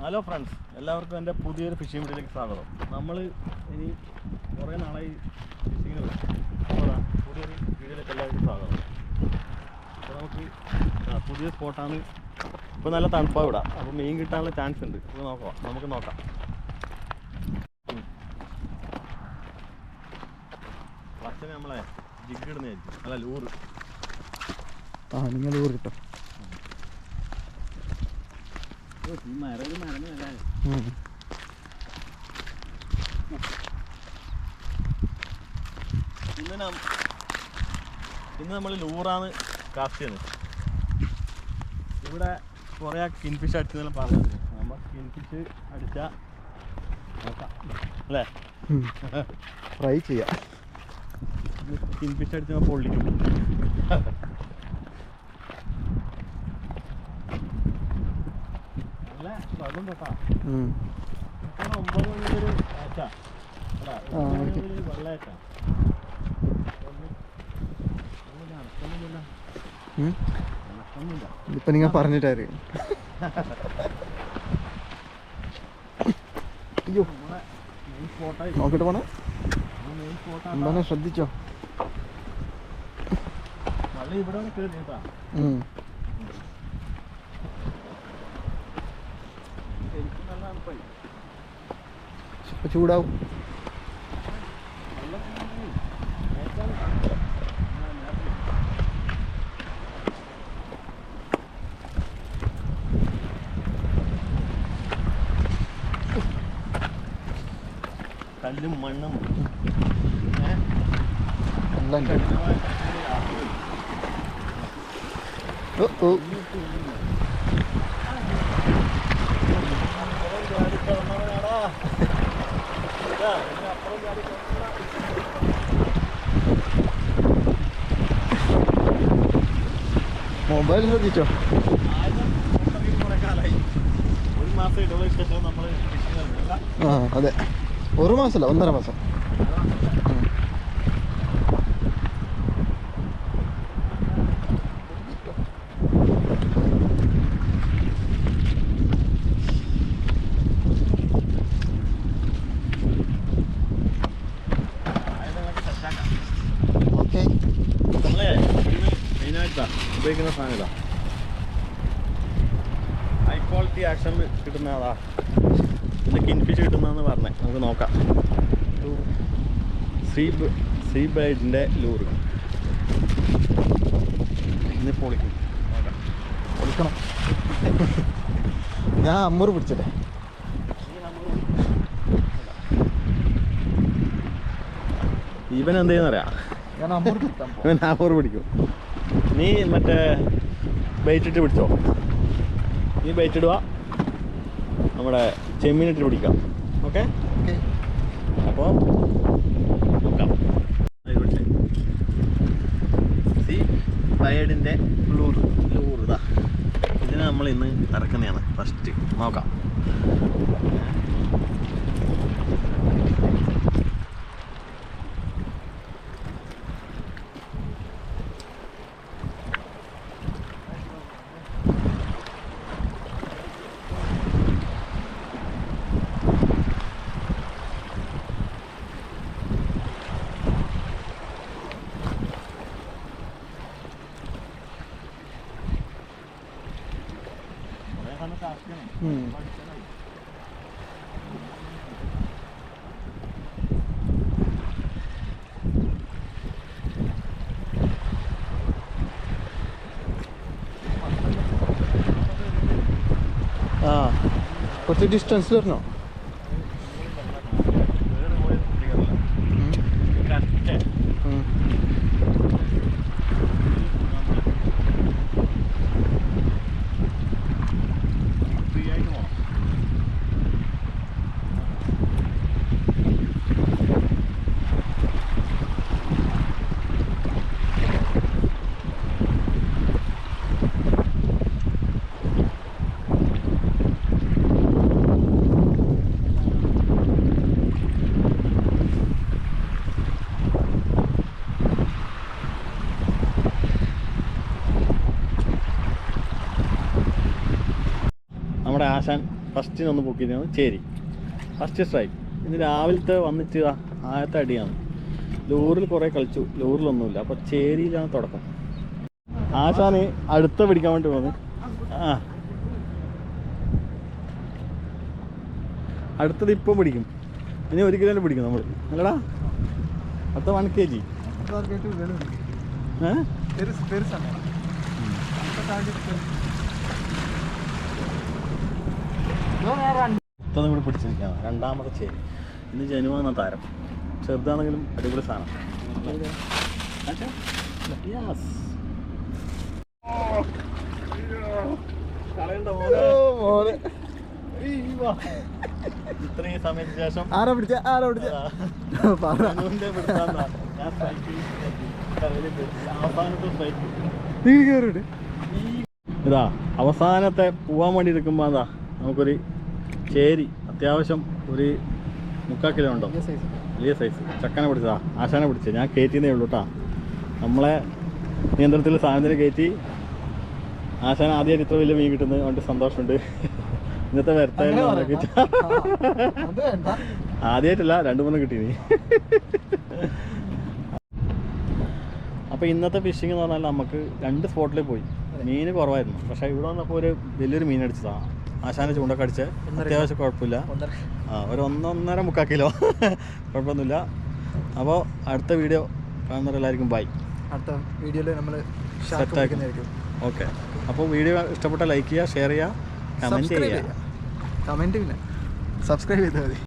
Hello friends, എല്ലാവർക്കും എൻ്റെ പുതിയൊരു ഫിഷിംഗ് വീഡിയോയിലേക്ക് സ്വാഗതം. നമ്മൾ ഇനി കുറേ നാളായി ഫിഷിങ്ങിന് പുതിയൊരു വീഡിയോയിലേക്ക് എല്ലാവർക്കും സ്വാഗതം. അപ്പോൾ നമുക്ക് പുതിയ സ്പോട്ടാണ്. ഇപ്പോൾ നല്ല തണുപ്പാണ് ഇവിടെ, അപ്പോൾ മീൻ കിട്ടാനുള്ള ചാൻസ് ഉണ്ട്. ഇപ്പോൾ നമുക്ക് നോക്കാം. ഫസ്റ്റ് നമ്മളെ ജിഗ് ഇടുന്നതായിരിക്കും, അല്ല ലൂറ്. നിങ്ങൾ ലൂറ് കിട്ടും. ഇന്ന് നമ്മൾ ലൂറാണ് കാസ്റ്റ് ചെയ്യുന്നത്. ഇവിടെ കുറേ കിൻഫിഷ് അടിച്ചെന്നെല്ലാം പറയുന്നത്. നമ്മൾ കിൻഫിഷ് അടിച്ചാൽ നോക്കാം അല്ലേ, ഫ്രൈ ചെയ്യാം. കിൻഫിഷ് അടിച്ചാൽ പൊള്ളിക്കും. അതും തൊട്ടാ 9 മണിയൊരു ആച്ചാ വെള്ളയാച്ചാ ഇപ്പൊ നിങ്ങൾ പറഞ്ഞിട്ടായിരിക്കും. അയ്യോ, നോക്കിട്ട് പോണേ, എന്താ ശ്രദ്ധിച്ചോ. വെള്ളം ഇവിടെ കേറി കേട്ടാ. ചൂടാവും. കല്ലും മണ്ണും മൊബൈൽ ശ്രദ്ധിച്ചോ. ആ അതെ, 1 മാസമല്ല 1.5 മാസം. ഉപയോഗിക്കുന്ന സാധനം ഇതാ, ഹൈ ക്വാളിറ്റി ആക്ഷൻ കിട്ടുന്നതാ. ഇത് കിൻഫിഷ് കിട്ടുന്നതെന്ന് പറഞ്ഞേ. നമുക്ക് നോക്കാം. സീ ബൈഡിൻ്റെ ലൂറ് ഇന്ന് പൊളിക്കണം. ഞാൻ അമ്മൂറ് പിടിച്ചല്ലേ. ഇവൻ എന്ത് ചെയ്യുന്നറിയാം, ഇവൻ അമ്മൂറ് പിടിക്കും. നീ മറ്റേ ബൈറ്റ് ഇട്ട് പിടിച്ചോ. നീ ബൈറ്റ് ഇടുക, നമ്മുടെ ചെമ്മീനിട്ട് പിടിക്കാം. ഓക്കെ, അപ്പോൾ നോക്കാം. സീ ബൈഡിൻ്റെ ലൂറ് ഇതാ. ഇതിനെ നമ്മൾ ഇന്ന് ഇറക്കുന്നതാണ് ഫസ്റ്റ്. നോക്കാം. ആ, കുറച്ച് ഡിസ്റ്റൻസ് വരണോ. നമ്മുടെ ആശാൻ ഫസ്റ്റിനൊന്ന് പൊക്കിയിരുന്നു ചേരി, ഫസ്റ്റ് സ്ട്രൈക്ക്. ഇന്ന് രാവിലത്തെ വന്നിട്ട് ആദ്യത്തെ അടിയാണ്. ലൂറിൽ കുറേ കളിച്ചു, ലൂറിലൊന്നുമില്ല. അപ്പോൾ ചേരിയിലാണ് തുടക്കം. ആശാന് അടുത്ത പിടിക്കാൻ വേണ്ടി പോകുന്നു. അടുത്തത് ഇപ്പം പിടിക്കും. ഇനി 1 കിലോ പിടിക്കും നമ്മൾ, അല്ലടാ? അടുത്ത 1 kg. ഇതൊന്നും കൂടി പിടിച്ചിരിക്കുകയാണ്. രണ്ടാമത്തെ ചേരി. ഇന്ന് ജനുവാന്ന താരം. ചെറുതാണെങ്കിലും അടിപൊളി സാധനം. ഇത്രയും സമയത്തിന് ശേഷം ഇതാ അവസാനത്തെ പോവാൻ വേണ്ടി നിൽക്കുമ്പോൾ അതാ നമുക്കൊരു ചേരി അത്യാവശ്യം ഒരു 3/4 കിലോ ഉണ്ടോ, വലിയ സൈസ് ചക്കനെ പിടിച്ചതാ. ആശാനെ പിടിച്ചത് ഞാൻ കയറ്റിയതേ ഉള്ളൂ കേട്ടോ. നമ്മളെ നിയന്ത്രണത്തിൽ സാധനത്തിന് കയറ്റി. ആശാൻ ആദ്യമായിട്ട് ഇത്ര വലിയ മീൻ കിട്ടുന്നത് കൊണ്ട് സന്തോഷമുണ്ട്. ഇന്നത്തെ വരത്തായിരുന്നു ആദ്യമായിട്ടല്ല, 2-3 കിട്ടീനി. അപ്പോൾ ഇന്നത്തെ ഫിഷിംഗ് എന്ന് പറഞ്ഞാൽ നമുക്ക് 2 സ്പോട്ടിൽ പോയി. മീൻ കുറവായിരുന്നു, പക്ഷേ ഇവിടെ വന്നപ്പോൾ ഒരു വലിയൊരു മീൻ അടിച്ചതാണ്. ആശാൻ്റെ ചൂണ്ടൊക്കെ അടിച്ച് അത്യാവശ്യം കുഴപ്പമില്ല. ഒരു 1-1.5 കിലോ കുഴപ്പമൊന്നുമില്ല. അപ്പോൾ അടുത്ത വീഡിയോ കാണുന്നവരെല്ലാവർക്കും ബൈ. അടുത്ത വീഡിയോയിൽ നമ്മൾ സെറ്റാക്കുന്നതായിരിക്കും. ഓക്കെ. അപ്പോൾ വീഡിയോ ഇഷ്ടപ്പെട്ട ലൈക്ക് ചെയ്യുക, ഷെയർ ചെയ്യുക, കമൻറ്റ് ചെയ്യുക. കമൻറ്റ് പിന്നെ സബ്സ്ക്രൈബ് ചെയ്താൽ മതി.